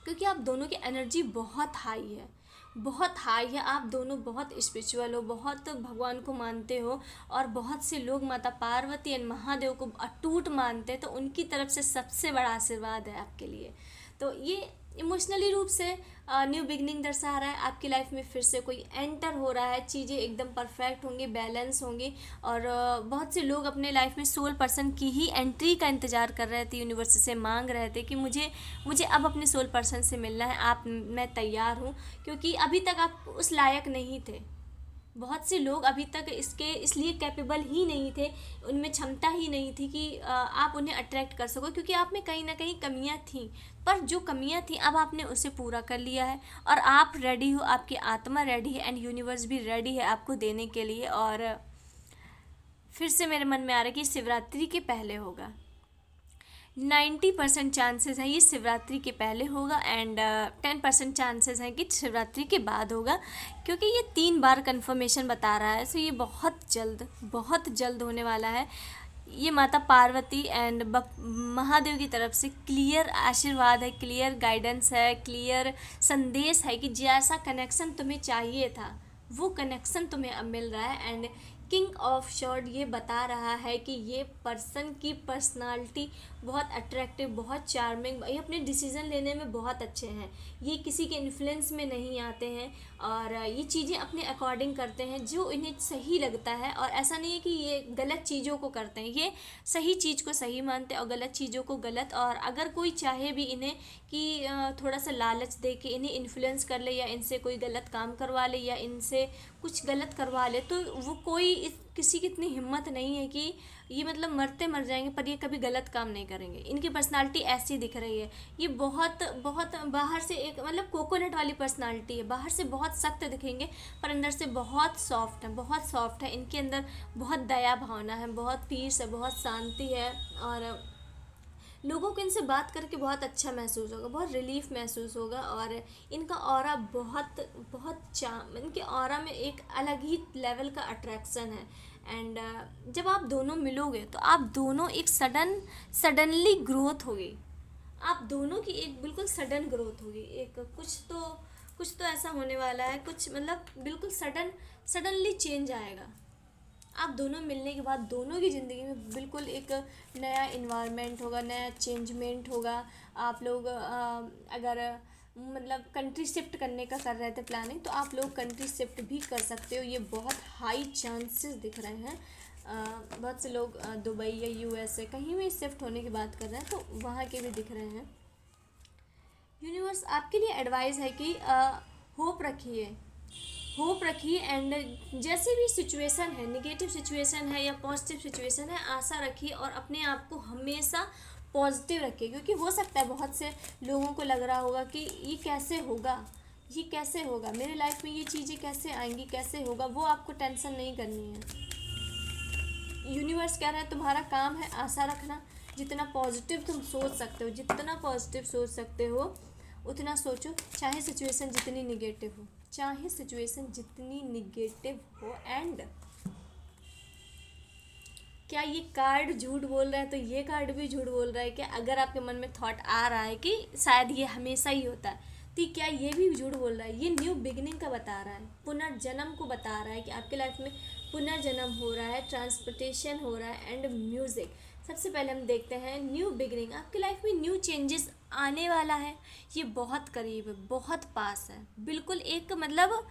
क्योंकि आप दोनों की एनर्जी बहुत हाई है, बहुत हाई है। आप दोनों बहुत स्पिरिचुअल हो, बहुत भगवान को मानते हो, और बहुत से लोग माता पार्वती एंड महादेव को अटूट मानते हैं। तो उनकी तरफ से सबसे बड़ा आशीर्वाद है आपके लिए। तो ये इमोशनली रूप से न्यू बिगनिंग दर्शा रहा है। आपकी लाइफ में फिर से कोई एंटर हो रहा है, चीज़ें एकदम परफेक्ट होंगी, बैलेंस होंगी। और बहुत से लोग अपने लाइफ में सोल पर्सन की ही एंट्री का इंतज़ार कर रहे थे, यूनिवर्स से मांग रहे थे कि मुझे अब अपने सोल पर्सन से मिलना है, मैं तैयार हूँ। क्योंकि अभी तक आप उस लायक नहीं थे। बहुत से लोग अभी तक इसलिए कैपेबल ही नहीं थे, उनमें क्षमता ही नहीं थी कि आप उन्हें अट्रैक्ट कर सको, क्योंकि आप में कहीं ना कहीं कमियां थीं। पर जो कमियां थी अब आपने उसे पूरा कर लिया है, और आप रेडी हो, आपकी आत्मा रेडी है, एंड यूनिवर्स भी रेडी है आपको देने के लिए। और फिर से मेरे मन में आ रहा है कि शिवरात्रि के पहले होगा। 90% चांसेस हैं ये शिवरात्रि के पहले होगा, एंड 10% चांसेस हैं कि शिवरात्रि के बाद होगा, क्योंकि ये 3 बार कंफर्मेशन बता रहा है। सो ये बहुत जल्द होने वाला है। ये माता पार्वती एंड महादेव की तरफ से क्लियर आशीर्वाद है, क्लियर गाइडेंस है, क्लियर संदेश है कि जैसा कनेक्शन तुम्हें चाहिए था वो कनेक्शन तुम्हें अब मिल रहा है। एंड किंग ऑफ शॉर्ट ये बता रहा है कि ये पर्सन की पर्सनालिटी बहुत अट्रैक्टिव, बहुत चार्मिंग, ये अपने डिसीज़न लेने में बहुत अच्छे हैं, ये किसी के इन्फ्लुएंस में नहीं आते हैं, और ये चीज़ें अपने अकॉर्डिंग करते हैं जो इन्हें सही लगता है। और ऐसा नहीं है कि ये गलत चीज़ों को करते हैं, ये सही चीज़ को सही मानते हैं और गलत चीज़ों को गलत। और अगर कोई चाहे भी इन्हें कि थोड़ा सा लालच दे के इन्हें इन्फ्लुएंस कर ले, या इनसे कोई गलत काम करवा ले, या इनसे कुछ गलत करवा ले, तो वो किसी की इतनी हिम्मत नहीं है कि ये मतलब मरते मर जाएंगे पर ये कभी गलत काम नहीं करेंगे। इनकी पर्सनालिटी ऐसी दिख रही है। ये बहुत बहुत बाहर से एक मतलब कोकोनट वाली पर्सनालिटी है, बाहर से बहुत सख्त दिखेंगे पर अंदर से बहुत सॉफ्ट है, बहुत सॉफ्ट है। इनके अंदर बहुत दया भावना है, बहुत पीस है, बहुत शांति है, और लोगों को इनसे बात करके बहुत अच्छा महसूस होगा, बहुत रिलीफ महसूस होगा। और इनका ऑरा इनके ऑरा में एक अलग ही लेवल का अट्रैक्शन है। एंड जब आप दोनों मिलोगे तो आप दोनों एक सडनली ग्रोथ होगी, आप दोनों की एक बिल्कुल सडन ग्रोथ होगी। एक कुछ तो ऐसा होने वाला है, कुछ मतलब बिल्कुल सडनली चेंज आएगा। आप दोनों मिलने के बाद दोनों की ज़िंदगी में बिल्कुल एक नया इन्वायरमेंट होगा, नया चेंजमेंट होगा। आप लोग अगर मतलब कंट्री शिफ्ट करने का कर रहे थे प्लानिंग, तो आप लोग कंट्री शिफ्ट भी कर सकते हो। ये बहुत हाई चांसेस दिख रहे हैं। बहुत से लोग दुबई या यूएसए कहीं भी शिफ्ट होने की बात कर रहे हैं, तो वहाँ के भी दिख रहे हैं। यूनिवर्स आपके लिए एडवाइस है कि होप रखिए एंड जैसे भी सिचुएशन है, निगेटिव सिचुएशन है या पॉजिटिव सिचुएशन है, आशा रखिए और अपने आप को हमेशा पॉजिटिव रखिए। क्योंकि हो सकता है बहुत से लोगों को लग रहा होगा कि ये कैसे होगा, मेरे लाइफ में ये चीज़ें कैसे आएंगी, कैसे होगा। वो आपको टेंशन नहीं करनी है। यूनिवर्स कह रहा है तुम्हारा काम है आशा रखना। जितना पॉजिटिव तुम सोच सकते हो, जितना पॉजिटिव सोच सकते हो उतना सोचो, चाहे सिचुएशन जितनी निगेटिव हो। एंड क्या ये कार्ड झूठ बोल रहा है, तो ये कार्ड भी झूठ बोल रहा है कि अगर आपके मन में थॉट आ रहा है कि शायद ये हमेशा ही होता है, व्यक्ति क्या ये भी झूठ बोल रहा है? ये न्यू बिगिनिंग का बता रहा है, पुनर्जन्म को बता रहा है कि आपके लाइफ में पुनर्जन्म हो रहा है, ट्रांसपोर्टेशन हो रहा है एंड म्यूज़िक। सबसे पहले हम देखते हैं न्यू बिगिनिंग। आपकी लाइफ में न्यू चेंजेस आने वाला है, ये बहुत करीब है, बहुत पास है, बिल्कुल एक मतलब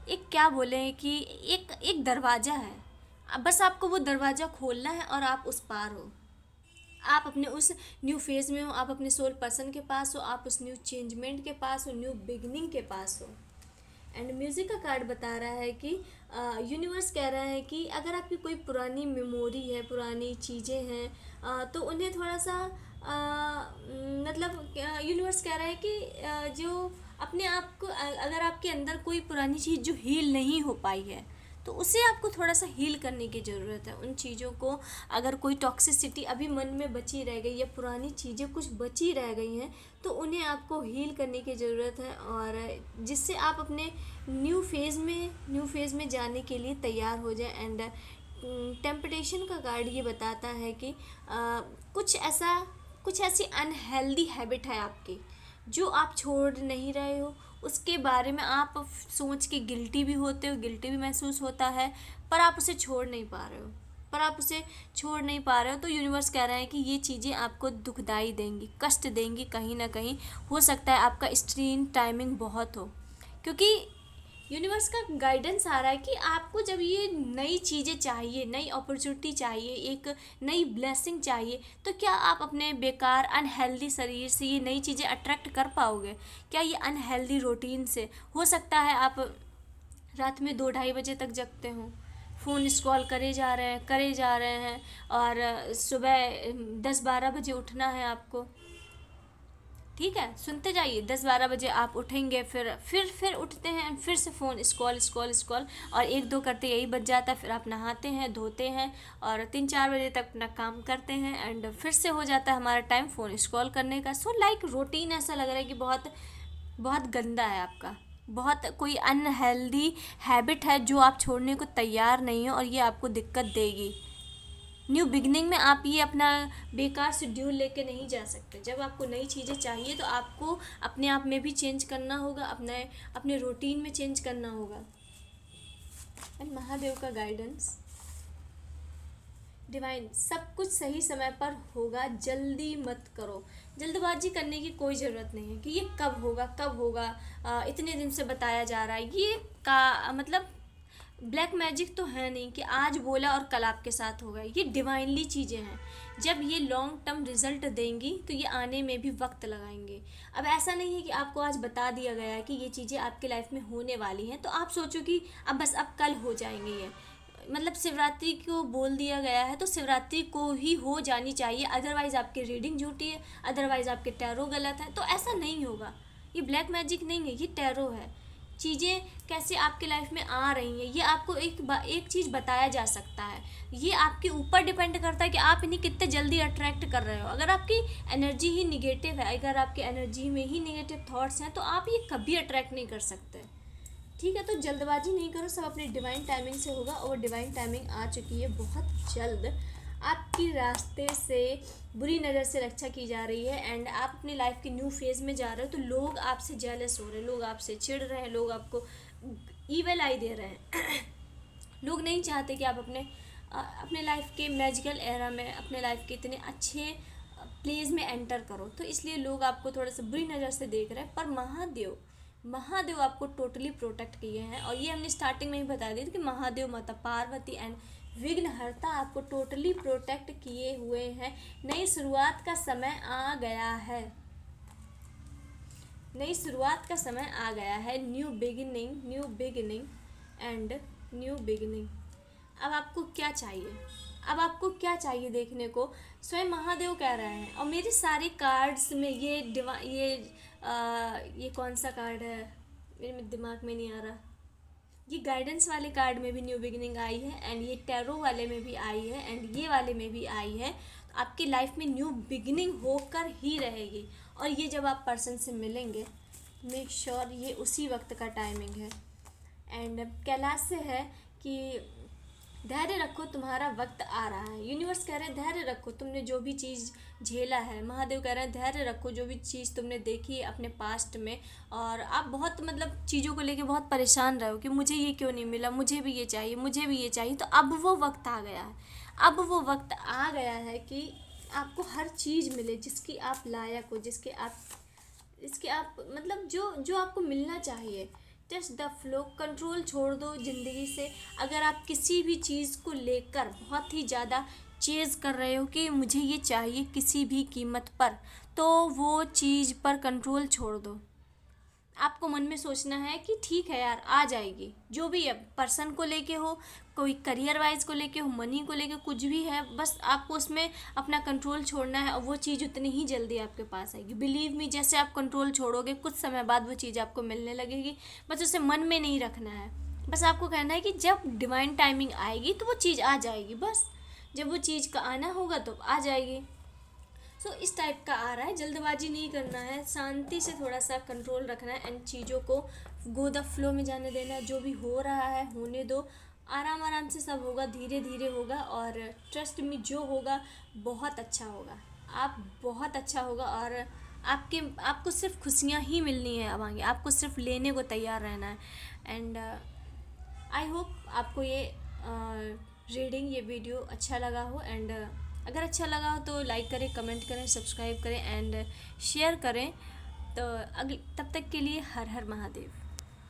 एक क्या बोलें कि एक एक दरवाज़ा है। अब बस आपको वो दरवाज़ा खोलना है और आप उस पार हो। आप अपने उस न्यू फेज़ में हो, आप अपने सोल पर्सन के पास हो, आप उस न्यू चेंजमेंट के पास हो, न्यू बिगनिंग के पास हो। एंड म्यूज़िक का कार्ड बता रहा है कि यूनिवर्स कह रहा है कि अगर आपकी कोई पुरानी मेमोरी है, पुरानी चीज़ें हैं, तो उन्हें थोड़ा सा मतलब यूनिवर्स कह रहा है कि जो अपने आप को अगर आपके अंदर कोई पुरानी चीज़ जो हील नहीं हो पाई है, तो उसे आपको थोड़ा सा हील करने की ज़रूरत है। उन चीज़ों को, अगर कोई टॉक्सिसिटी अभी मन में बची रह गई या पुरानी चीज़ें कुछ बची रह गई हैं, तो उन्हें आपको हील करने की ज़रूरत है, और जिससे आप अपने न्यू फेज़ में जाने के लिए तैयार हो जाए। एंड टेम्पटेशन का कार्ड ये बताता है कि कुछ ऐसी अनहेल्दी हैबिट है आपकी जो आप छोड़ नहीं रहे हो। उसके बारे में आप सोच के गिल्टी भी होते हो, गिल्टी भी महसूस होता है, पर आप उसे छोड़ नहीं पा रहे हो। तो यूनिवर्स कह रहा है कि ये चीज़ें आपको दुखदाई देंगी, कष्ट देंगी, कहीं ना कहीं हो सकता है आपका स्क्रीन टाइमिंग बहुत हो, क्योंकि यूनिवर्स का गाइडेंस आ रहा है कि आपको जब ये नई चीज़ें चाहिए, नई अपॉर्चुनिटी चाहिए, एक नई ब्लेसिंग चाहिए, तो क्या आप अपने बेकार अनहेल्दी शरीर से ये नई चीज़ें अट्रैक्ट कर पाओगे? क्या ये अनहेल्दी रूटीन से हो सकता है आप रात में 2-2:30 बजे तक जगते हो, फ़ोन स्क्रॉल करे जा रहे हैं और सुबह 10-12 बजे उठना है आपको। ठीक है, सुनते जाइए। 10-12 बजे आप उठेंगे, फिर उठते हैं, फिर से फ़ोन स्क्रॉल और 1-2 करते यही बच जाता है। फिर आप नहाते हैं, धोते हैं और 3-4 बजे तक अपना काम करते हैं एंड फिर से हो जाता है हमारा टाइम फ़ोन स्क्रॉल करने का। सो लाइक रूटीन ऐसा लग रहा है कि बहुत बहुत गंदा है आपका, बहुत कोई अनहेल्दी हैबिट है जो आप छोड़ने को तैयार नहीं हो और ये आपको दिक्कत देगी। न्यू बिगनिंग में आप ये अपना बेकार शेड्यूल लेके नहीं जा सकते। जब आपको नई चीज़ें चाहिए तो आपको अपने आप में भी चेंज करना होगा, अपने रूटीन में चेंज करना होगा। एंड महादेव का गाइडेंस, डिवाइन, सब कुछ सही समय पर होगा, जल्दी मत करो। जल्दबाजी करने की कोई ज़रूरत नहीं है कि ये कब होगा, इतने दिन से बताया जा रहा है। ये का मतलब ब्लैक मैजिक तो है नहीं कि आज बोला और कल आपके साथ होगा। ये डिवाइनली चीज़ें हैं। जब ये लॉन्ग टर्म रिजल्ट देंगी तो ये आने में भी वक्त लगाएंगे। अब ऐसा नहीं है कि आपको आज बता दिया गया है कि ये चीज़ें आपके लाइफ में होने वाली हैं तो आप सोचो कि अब कल हो जाएंगे। ये मतलब शिवरात्रि को बोल दिया गया है तो शिवरात्रि को ही हो जानी चाहिए, अदरवाइज़ आपकी रीडिंग झूठी है, अदरवाइज़ आपके टैरो गलत है। तो ऐसा नहीं होगा। ये ब्लैक मैजिक नहीं है, ये टैरो है। चीज़ें कैसे आपके लाइफ में आ रही हैं ये आपको एक चीज़ बताया जा सकता है। ये आपके ऊपर डिपेंड करता है कि आप इन्हें कितने जल्दी अट्रैक्ट कर रहे हो। अगर आपकी एनर्जी ही निगेटिव है, अगर आपकी एनर्जी में ही निगेटिव थॉट्स हैं, तो आप ये कभी अट्रैक्ट नहीं कर सकते। ठीक है, तो जल्दबाजी नहीं करो, सब अपने डिवाइन टाइमिंग से होगा और डिवाइन टाइमिंग आ चुकी है। बहुत जल्द आपकी रास्ते से बुरी नज़र से रक्षा की जा रही है एंड आप अपनी लाइफ के न्यू फेज़ में जा रहे हो। तो लोग आपसे जेलस हो रहे हैं, लोग आपसे चिढ़ रहे हैं, लोग आपको ईवल आई दे रहे हैं। लोग नहीं चाहते कि आप अपने लाइफ के मैजिकल एरा में, अपने लाइफ के इतने अच्छे प्लेस में एंटर करो, तो इसलिए लोग आपको थोड़ा सा बुरी नज़र से देख रहे हैं। पर महादेव आपको टोटली प्रोटेक्ट किए हैं और ये हमने स्टार्टिंग में ही बता दिया था कि महादेव, माता पार्वती एंड विघ्नहर्ता आपको टोटली प्रोटेक्ट किए हुए हैं। नई शुरुआत का समय आ गया है, नई शुरुआत का समय आ गया है। New beginning and new beginning. अब आपको क्या चाहिए देखने को? स्वयं महादेव कह रहे हैं। और मेरे सारे कार्ड्स में ये कौन सा कार्ड है मेरे दिमाग में नहीं आ रहा। ये गाइडेंस वाले कार्ड में भी न्यू बिगिनिंग आई है एंड ये टैरो वाले में भी आई है एंड ये वाले में भी आई है। तो आपकी लाइफ में न्यू बिगिनिंग होकर ही रहेगी और ये जब आप पर्सन से मिलेंगे, मेक श्योर ये उसी वक्त का टाइमिंग है। एंड कैलाश से है कि धैर्य रखो, तुम्हारा वक्त आ रहा है। यूनिवर्स कह रहे हैं धैर्य रखो, तुमने जो भी चीज़ झेला है। महादेव कह रहे हैं धैर्य रखो, जो भी चीज़ तुमने देखी है अपने पास्ट में, और आप बहुत मतलब चीज़ों को लेके बहुत परेशान रहे हो कि मुझे ये क्यों नहीं मिला, मुझे भी ये चाहिए, मुझे भी ये चाहिए। तो अब वो वक्त आ गया है, अब वो वक्त आ गया है कि आपको हर चीज़ मिले जिसकी आप लायक हो, इसके आप मतलब जो जो आपको मिलना चाहिए। जस्ट द फ्लो, कंट्रोल छोड़ दो ज़िंदगी से। अगर आप किसी भी चीज़ को लेकर बहुत ही ज़्यादा चेज़ कर रहे हो कि मुझे ये चाहिए किसी भी कीमत पर, तो वो चीज़ पर कंट्रोल छोड़ दो। आपको मन में सोचना है कि ठीक है यार, आ जाएगी। जो भी है, पर्सन को लेके हो, कोई करियर वाइज को लेके हो, मनी को लेके, कुछ भी है, बस आपको उसमें अपना कंट्रोल छोड़ना है और वो चीज़ उतनी ही जल्दी आपके पास आएगी। बिलीव मी, जैसे आप कंट्रोल छोड़ोगे कुछ समय बाद वो चीज़ आपको मिलने लगेगी। बस उसे मन में नहीं रखना है, बस आपको कहना है कि जब डिवाइन टाइमिंग आएगी तो वो चीज़ आ जाएगी। बस जब वो चीज़ का आना होगा तो आ जाएगी। सो इस टाइप का आ रहा है। जल्दबाजी नहीं करना है, शांति से थोड़ा सा कंट्रोल रखना है एंड चीज़ों को गो द फ्लो में जाने देना है। जो भी हो रहा है होने दो, आराम आराम से सब होगा, धीरे धीरे होगा, और ट्रस्ट में जो होगा बहुत अच्छा होगा। आप बहुत अच्छा होगा, और आपको सिर्फ खुशियाँ ही मिलनी है। अब आगे आपको सिर्फ लेने को तैयार रहना है। एंड आई होप आपको ये रीडिंग, ये वीडियो अच्छा लगा हो। एंड अगर अच्छा लगा हो तो लाइक करें, कमेंट करें, सब्सक्राइब करें एंड शेयर करें। तो तब तक के लिए हर हर महादेव।